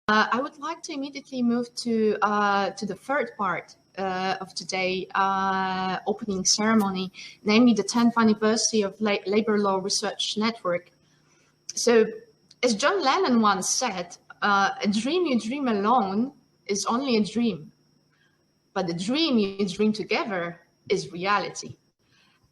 I would like to immediately move to the third part of today opening ceremony, namely the 10th anniversary of Labor Law Research Network. So, as John Lennon once said, a dream you dream alone is only a dream, but the dream you dream together is reality.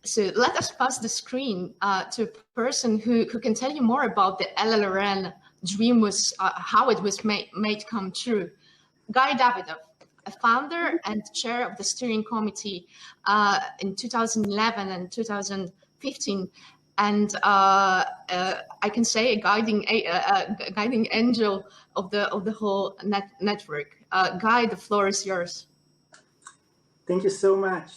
So let us pass the screen to a person who can tell you more about the LLRN dream, was how it was made come true. Guy Davidov, a founder and chair of the steering committee in 2011 and 2015, and I can say a guiding angel of the whole network. Guy, the floor is yours. Thank you so much.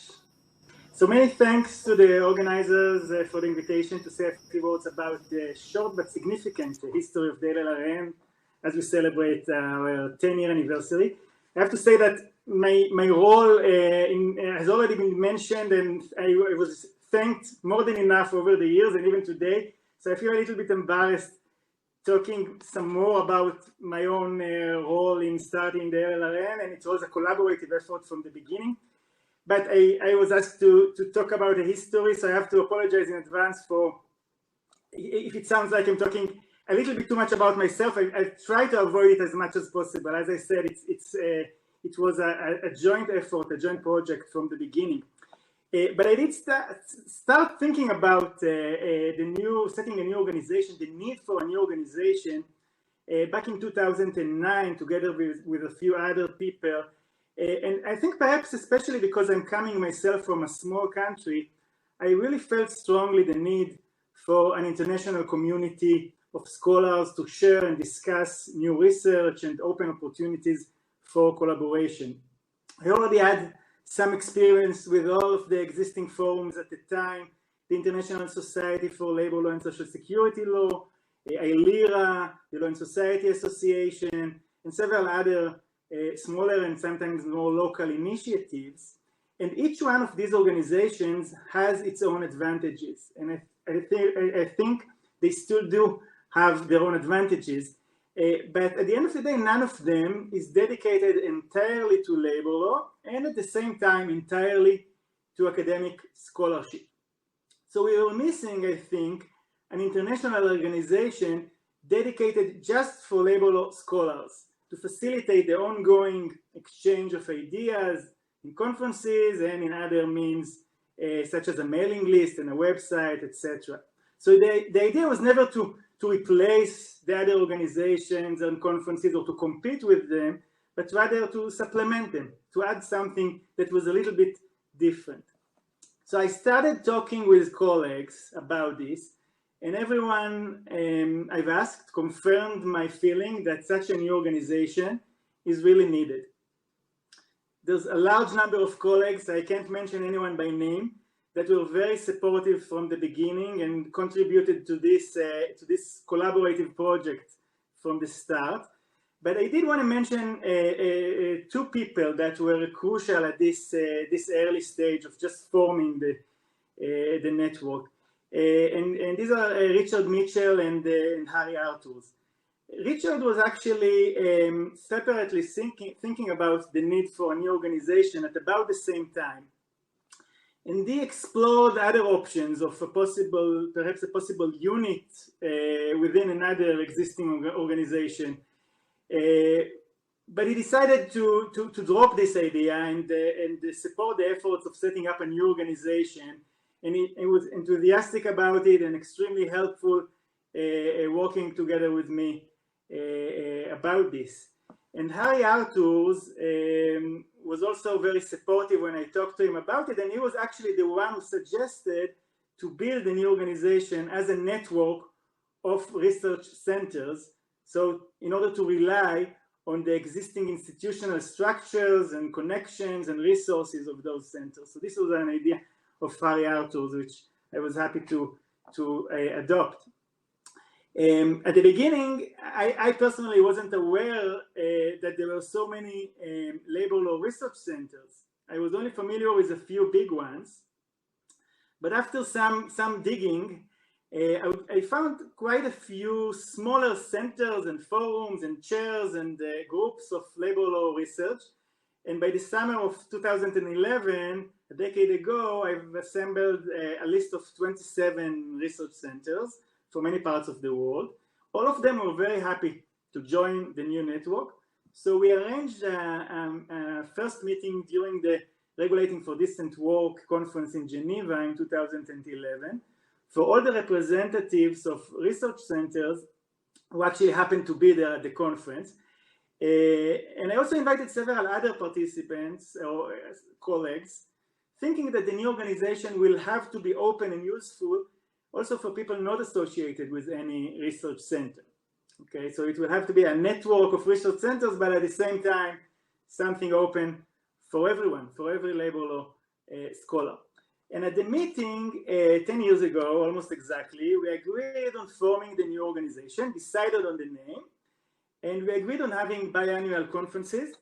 So many thanks to the organizers for the invitation to say a few words about the short but significant history of the LLRN as we celebrate our 10-year anniversary. I have to say that my role has already been mentioned, and I was thanked more than enough over the years and even today. So I feel a little bit embarrassed talking some more about my own role in starting the LLRN, and it was a collaborative effort from the beginning. But I was asked to talk about the history, so I have to apologize in advance for if it sounds like I'm talking a little bit too much about myself. I try to avoid it as much as possible. As I said, it was a joint effort, a joint project from the beginning. But I did start thinking about setting a new organization, the need for a new organization back in 2009, together with a few other people. And I think perhaps especially because I'm coming myself from a small country, I really felt strongly the need for an international community of scholars to share and discuss new research and open opportunities for collaboration. I already had some experience with all of the existing forums at the time, the International Society for Labor Law and Social Security Law, ILIRA, the Law and Society Association, and several other smaller and sometimes more local initiatives. And each one of these organizations has its own advantages. And I think they still do have their own advantages. But at the end of the day, none of them is dedicated entirely to labor law and at the same time entirely to academic scholarship. So we were missing, I think, an international organization dedicated just for labor law scholars to facilitate the ongoing exchange of ideas in conferences and in other means such as a mailing list and a website, etc. So the idea was never to replace the other organizations and conferences or to compete with them, but rather to supplement them, to add something that was a little bit different. So I started talking with colleagues about this, and everyone I've asked confirmed my feeling that such a new organization is really needed. There's a large number of colleagues, I can't mention anyone by name, that were very supportive from the beginning and contributed to this collaborative project from the start. But I did want to mention two people that were crucial at this early stage of just forming the network. And these are Richard Mitchell and Harry Arthurs. Richard was actually separately thinking about the need for a new organization at about the same time. And he explored other options of perhaps a possible unit within another existing organization. But he decided to drop this idea and support the efforts of setting up a new organization. And he was enthusiastic about it and extremely helpful working together with me about this. And Harry Arthurs was also very supportive when I talked to him about it, and he was actually the one who suggested to build a new organization as a network of research centers, so in order to rely on the existing institutional structures and connections and resources of those centers. So this was an idea of Harry Arthurs, which I was happy to adopt. At the beginning, I personally wasn't aware that there were so many labor law research centers. I was only familiar with a few big ones. But after some digging, I found quite a few smaller centers and forums and chairs and groups of labor law research. And by the summer of 2011, a decade ago, I've assembled a list of 27 research centers from many parts of the world. All of them were very happy to join the new network. So we arranged a first meeting during the Regulating for Distant Work conference in Geneva in 2011 for all the representatives of research centers who actually happened to be there at the conference. And I also invited several other participants or colleagues, thinking that the new organization will have to be open and useful also for people not associated with any research center. Okay, so it will have to be a network of research centers, but at the same time, something open for everyone, for every labor law scholar. And at the meeting 10 years ago, almost exactly, we agreed on forming the new organization, decided on the name, and we agreed on having biannual conferences,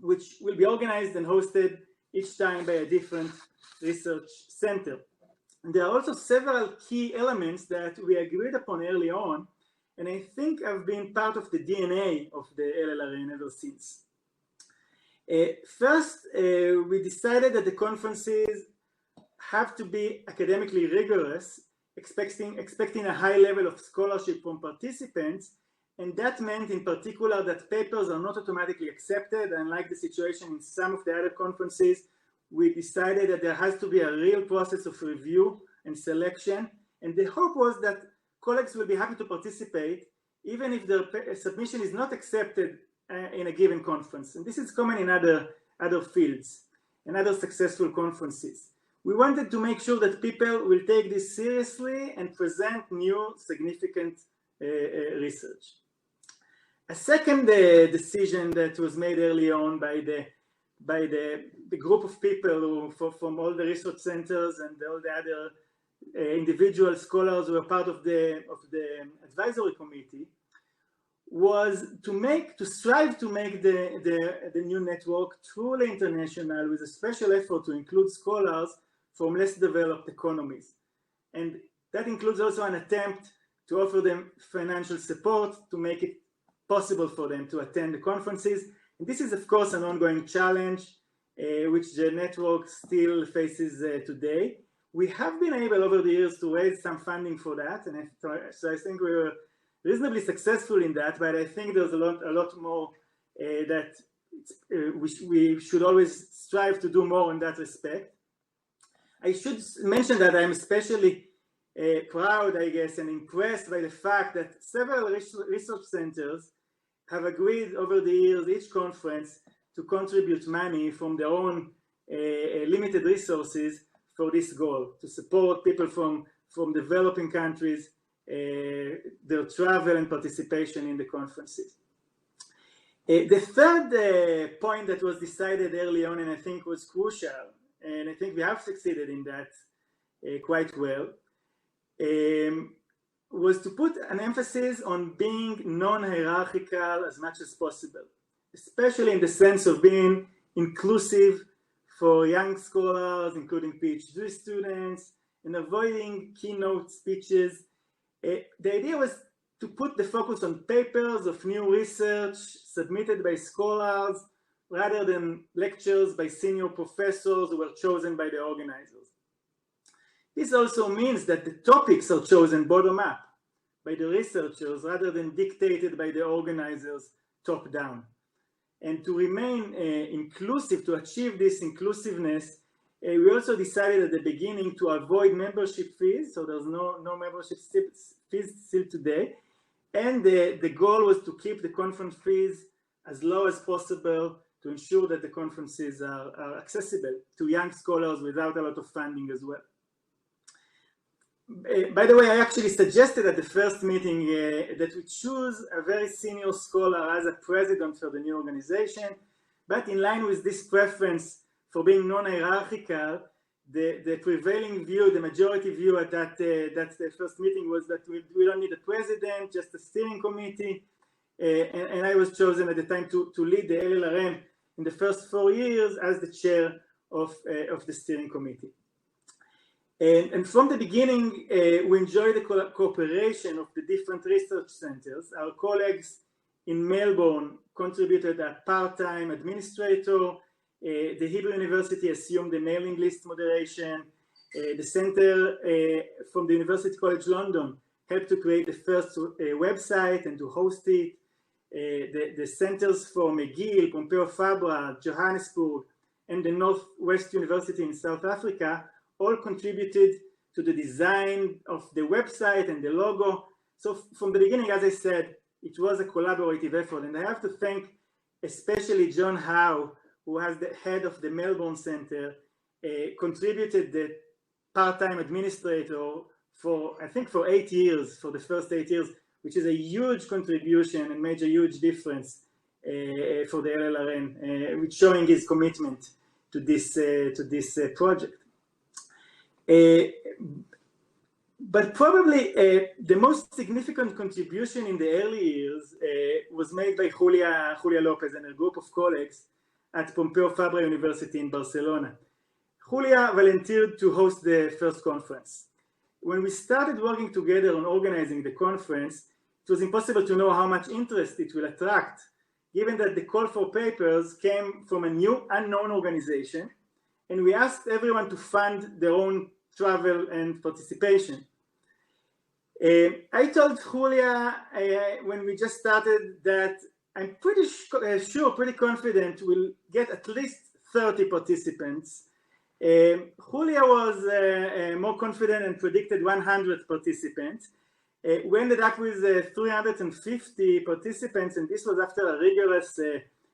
which will be organized and hosted each time by a different research center. And there are also several key elements that we agreed upon early on, and I think have been part of the DNA of the LLRN ever since. First, we decided that the conferences have to be academically rigorous, expecting a high level of scholarship from participants, and that meant in particular that papers are not automatically accepted. Unlike the situation in some of the other conferences, we decided that there has to be a real process of review and selection, and the hope was that colleagues will be happy to participate even if their submission is not accepted in a given conference. And this is common in other fields and other successful conferences. We wanted to make sure that people will take this seriously and present new significant research. A second decision that was made early on by the group of people from all the research centers and all the other individual scholars who were part of the advisory committee was to strive to make the new network truly international, with a special effort to include scholars from less developed economies. And that includes also an attempt to offer them financial support to make it possible for them to attend the conferences. And this is, of course, an ongoing challenge which the network still faces today. We have been able over the years to raise some funding for that, and so I think we were reasonably successful in that, but I think there's a lot more that we should always strive to do more in that respect. I should mention that I'm especially proud, I guess, and impressed by the fact that several research centers have agreed over the years, each conference, to contribute money from their own limited resources for this goal, to support people from developing countries, their travel and participation in the conferences. The third point that was decided early on, and I think was crucial, and I think we have succeeded in that quite well, was to put an emphasis on being non-hierarchical as much as possible, especially in the sense of being inclusive for young scholars, including PhD students, and avoiding keynote speeches. The idea was to put the focus on papers of new research submitted by scholars rather than lectures by senior professors who were chosen by the organizers. This also means that the topics are chosen bottom up by the researchers rather than dictated by the organizers top down. And to remain inclusive, to achieve this inclusiveness, we also decided at the beginning to avoid membership fees, so there's no membership fees still today. And the goal was to keep the conference fees as low as possible to ensure that the conferences are accessible to young scholars without a lot of funding as well. By the way, I actually suggested at the first meeting that we choose a very senior scholar as a president for the new organization, but in line with this preference for being non-hierarchical, the prevailing view, the majority view at that the first meeting was that we don't need a president, just a steering committee, and I was chosen at the time to lead the LLRN in the first 4 years as the chair of the steering committee. And from the beginning, we enjoyed the cooperation of the different research centers. Our colleagues in Melbourne contributed a part-time administrator. The Hebrew University assumed the mailing list moderation. The center from the University College London helped to create the first website and to host it. The centers for McGill, Pompeo Fabra, Johannesburg, and the Northwest University in South Africa all contributed to the design of the website and the logo. So from the beginning, as I said, it was a collaborative effort. And I have to thank especially John Howe, who was the head of the Melbourne Center, contributed the part-time administrator for, I think, for 8 years, for the first 8 years, which is a huge contribution and made a huge difference for the LLRN, with showing his commitment to this project. But probably the most significant contribution in the early years was made by Julia Lopez and a group of colleagues at Pompeo Fabra University in Barcelona. Julia volunteered to host the first conference. When we started working together on organizing the conference, it was impossible to know how much interest it will attract, given that the call for papers came from a new unknown organization, and we asked everyone to fund their own travel and participation. I told Julia when we just started that I'm pretty confident we'll get at least 30 participants. Julia was more confident and predicted 100 participants. We ended up with 350 participants, and this was after a rigorous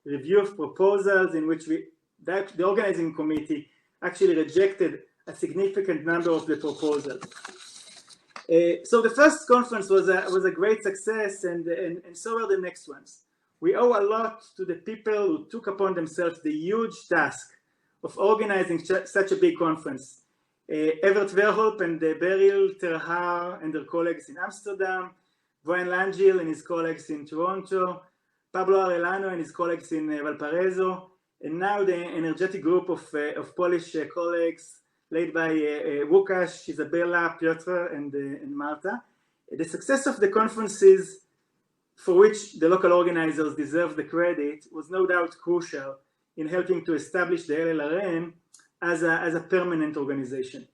review of proposals in which the organizing committee actually rejected a significant number of the proposals. So the first conference was a great success, and so were the next ones. We owe a lot to the people who took upon themselves the huge task of organizing such a big conference. Evert Verhoop and Beryl Terhar and their colleagues in Amsterdam, Brian Langille and his colleagues in Toronto, Pablo Arellano and his colleagues in Valparaiso, and now the energetic group of Polish colleagues led by Łukasz, Isabella, Piotr, and Marta. The success of the conferences, for which the local organizers deserve the credit, was no doubt crucial in helping to establish the LLRN as a permanent organization.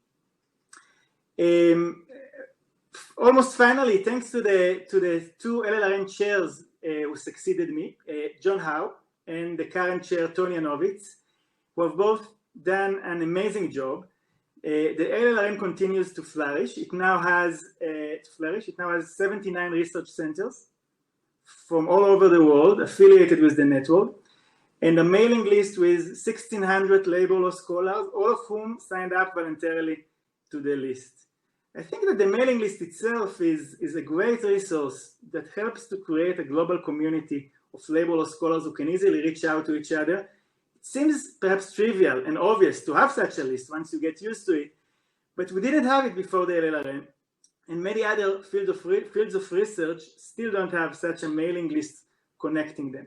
Almost finally, thanks to the two LLRN chairs who succeeded me, John Howe and the current chair, Tony Yanovitz, who have both done an amazing job. The LLRN continues to flourish. It now has 79 research centers from all over the world affiliated with the network, and a mailing list with 1,600 labor law scholars, all of whom signed up voluntarily to the list. I think that the mailing list itself is a great resource that helps to create a global community of labor law scholars who can easily reach out to each other. It seems perhaps trivial and obvious to have such a list once you get used to it, but we didn't have it before the LLRN, and many other fields of research still don't have such a mailing list connecting them.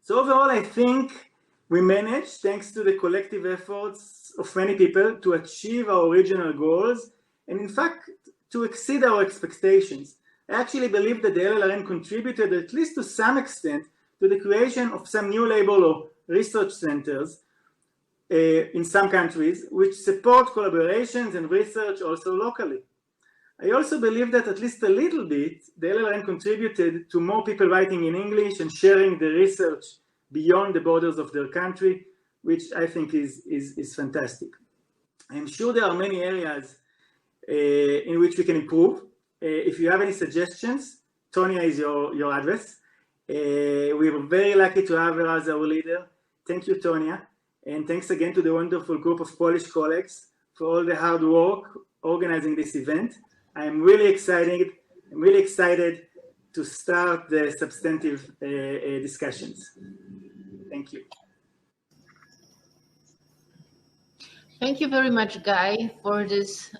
So overall, I think we managed, thanks to the collective efforts of many people, to achieve our original goals, and in fact, to exceed our expectations. I actually believe that the LLRN contributed, at least to some extent, to the creation of some new labor law research centers in some countries, which support collaborations and research also locally. I also believe that at least a little bit, the LLRN contributed to more people writing in English and sharing the research beyond the borders of their country, which I think is fantastic. I'm sure there are many areas in which we can improve. If you have any suggestions, Tonya is your address. We were very lucky to have her as our leader. Thank you, Tonya. And thanks again to the wonderful group of Polish colleagues for all the hard work organizing this event. I'm really excited to start the substantive discussions. Thank you. Thank you very much, Guy, for this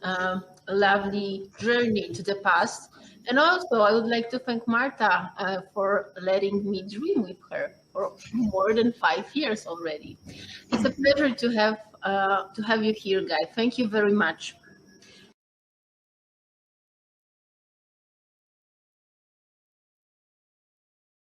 lovely journey to the past. And also, I would like to thank Marta for letting me dream with her for more than 5 years already. It's a pleasure to have you here, Guy. Thank you very much.